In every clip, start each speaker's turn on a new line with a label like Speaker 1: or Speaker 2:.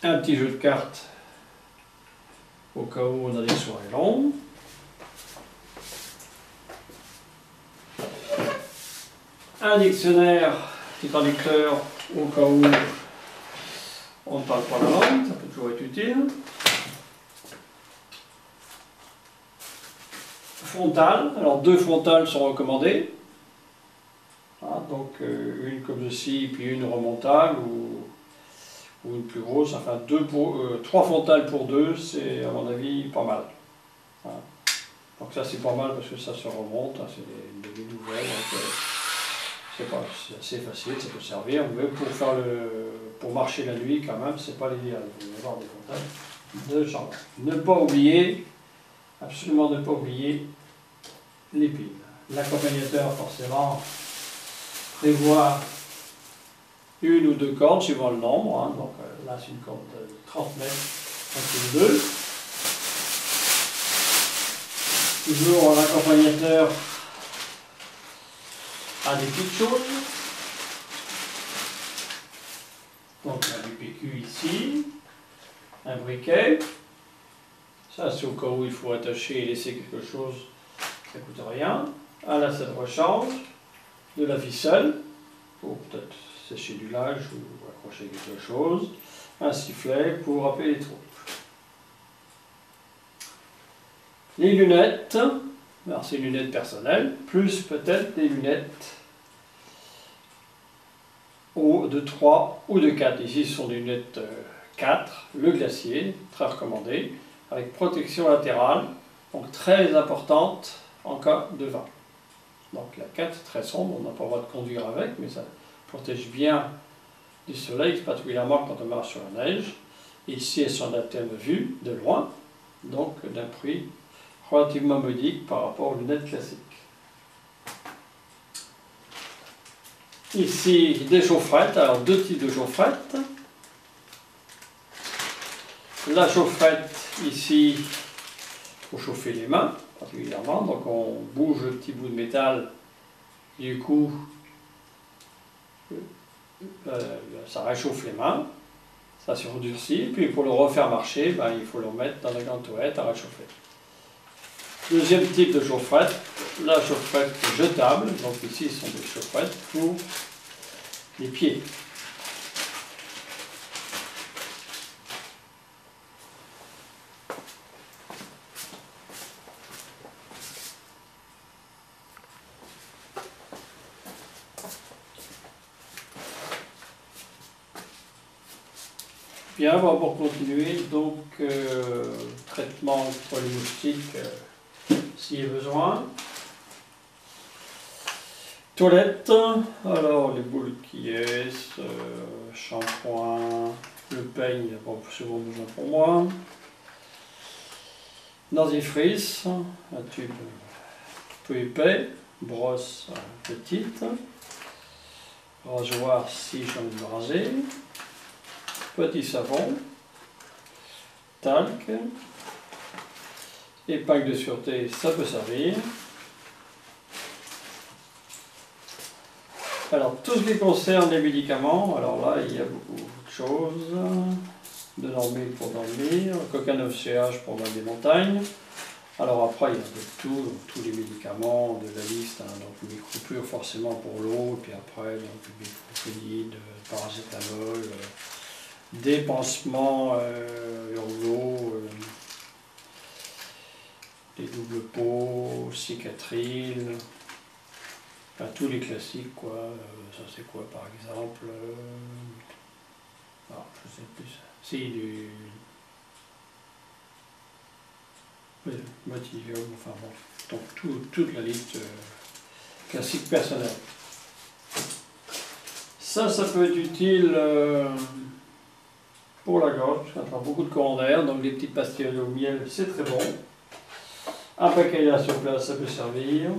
Speaker 1: Un petit jeu de cartes au cas où on a des soirées longues. Un dictionnaire, petit traducteur au cas où on ne parle pas la langue, ça peut toujours être utile. Frontale, alors 2 frontales sont recommandées. Donc une comme ceci, puis une remontale ou une plus grosse, enfin 3 frontales pour 2, c'est à mon avis pas mal. Donc ça c'est pas mal parce que ça se remonte, c'est des nouvelles, c'est assez facile, ça peut servir, mais pour marcher la nuit quand même, c'est pas l'idéal. Il faut y avoir des frontales de genre. Ne pas oublier, absolument ne pas oublier les piles. L'accompagnateur forcément prévoit 1 ou 2 cordes suivant le nombre, donc là c'est une corde de 30 mètres, donc 2. Toujours l'accompagnateur a des petites choses, donc on a du PQ ici, un briquet, ça c'est au cas où il faut attacher et laisser quelque chose, ça ne coûte rien, à la selle de rechange, de la ficelle, pour peut-être sécher du linge ou accrocher quelque chose, un sifflet pour rappeler les troupes. Les lunettes, alors c'est lunettes personnelles, plus peut-être des lunettes de 3 ou de 4. Ici ce sont des lunettes 4, le glacier, très recommandé, avec protection latérale, donc très importante en cas de vent. Donc la 4 très sombre, on n'a pas le droit de conduire avec, mais ça protège bien du soleil, particulièrement quand on marche sur la neige. Ici elles sont adaptées à ma vue, de loin, donc d'un prix relativement modique par rapport aux lunettes classiques. Ici des chaufferettes, alors 2 types de chaufferettes. La chaufferette ici pour chauffer les mains particulièrement, donc on bouge le petit bout de métal, du coup ça réchauffe les mains, ça se endurcit, puis pour le refaire marcher, il faut le remettre dans la grande toilette à réchauffer. Deuxième type de chaufferette, la chaufferette jetable, donc ici ce sont des chaufferettes pour les pieds. Bien, pour continuer, donc traitement pour les moustiques s'il y a besoin. Toilette, alors les boules qui est, shampoing, le peigne, bon, souvent besoin pour moi. Dentifrice, un tube peu épais, brosse petite, rasoir si j'ai envie de me raser. Petit savon, talc, épingle de sûreté, ça peut servir. Alors tout ce qui concerne les médicaments, alors là il y a beaucoup de choses. De Normil pour dormir, cocaine-OCH pour dans des montagnes. Alors après il y a de tout, tous les médicaments de la liste, donc le micropur forcément pour l'eau, et puis après donc le micropénide, paracétamol, des pansements urlo, des doubles pots, cicatril, enfin, tous les classiques quoi. Ça c'est quoi par exemple non, je sais plus. Si du Motivium, enfin bon, donc toute la liste classique personnelle. Ça peut être utile pour la gorge, ça fait beaucoup de courant d'air, donc des petites pastilles au miel, c'est très bon. Un paquet là sur place, ça peut servir.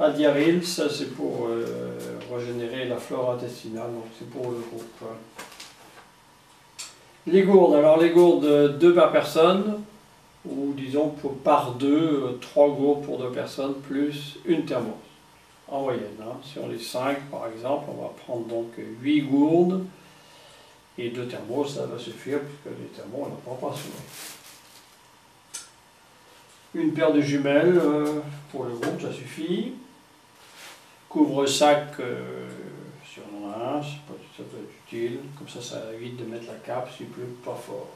Speaker 1: Adiaril, ça c'est pour régénérer la flore intestinale, donc c'est pour le groupe. Les gourdes, alors les gourdes 2 par personne, ou disons par 2, 3 gourdes pour 2 personnes, plus une thermos, en moyenne. Si on est 5 par exemple, on va prendre donc 8 gourdes, Et 2 thermos, ça va suffire, puisque les thermos, on n'en prend pas souvent. Une paire de jumelles pour le groupe, ça suffit. Couvre-sac, si on en a un, ça peut être utile. Comme ça évite de mettre la cape s'il pleut pas fort.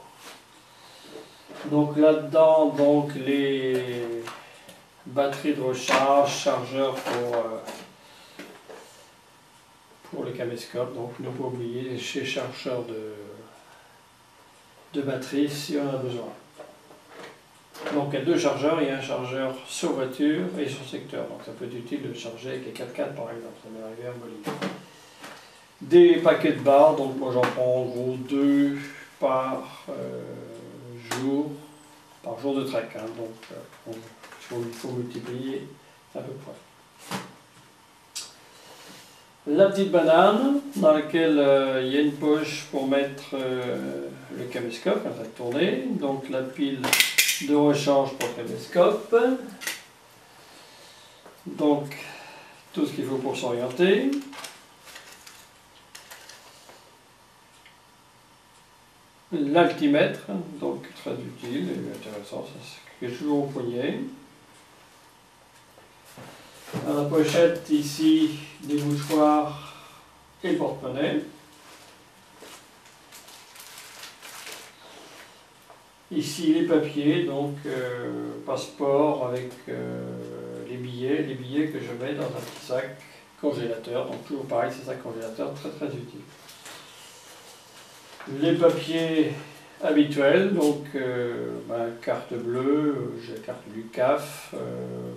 Speaker 1: Donc là-dedans, donc les batteries de recharge, chargeurs pour le caméscope. Donc ne pas oublier ces chargeurs de batterie si on a besoin. Donc il y a 2 chargeurs, il y a un chargeur sur voiture et sur secteur. Donc ça peut être utile de charger avec les 4x4 par exemple, ça m'est arrivé en Bolivie. Des paquets de barres, donc moi j'en prends en gros 2 par jour de trek. Hein. Donc il faut multiplier à peu près. La petite banane dans laquelle il y a une poche pour mettre le caméscope en train de tourner. Donc la pile de rechange pour le caméscope. Donc tout ce qu'il faut pour s'orienter. L'altimètre, donc très utile et intéressant, c'est toujours au poignet. Dans la pochette ici, des mouchoirs et le porte-monnaie. Ici les papiers, donc passeport avec les billets que je mets dans un petit sac congélateur, donc toujours pareil, c'est ça congélateur, très très utile. Les papiers habituels, donc carte bleue, j'ai la carte du CAF,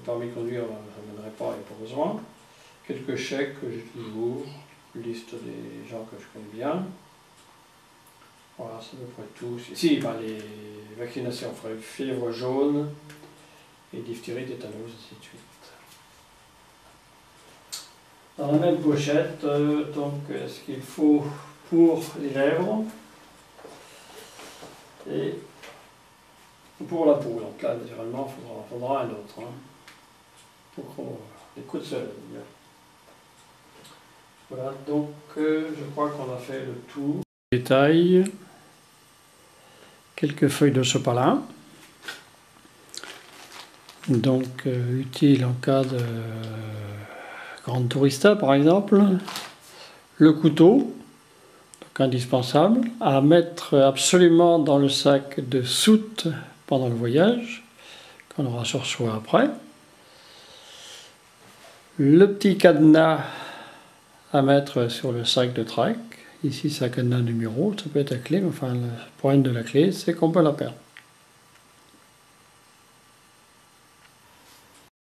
Speaker 1: permis de conduire, je n'en mènerai pas, il n'y a pas besoin. Quelques chèques que j'ai toujours, liste des gens que je connais bien. Voilà, c'est à peu près tout. Si, les vaccinations, fièvre jaune, et diphtérie, tétanos, ainsi de suite. Dans la même pochette, donc, ce qu'il faut pour les lèvres et pour la peau. Donc là, naturellement, il faudra un autre. Hein, pour les coups de soleil. Voilà, donc je crois qu'on a fait le tour. Détail, quelques feuilles de sopalin. Donc utile en cas de grande tourista par exemple. Le couteau, donc indispensable, à mettre absolument dans le sac de soute pendant le voyage, qu'on aura sur soi après. Le petit cadenas à mettre sur le sac de trek. Ici c'est un cadenas numéro, ça peut être la clé, mais enfin le problème de la clé c'est qu'on peut la perdre.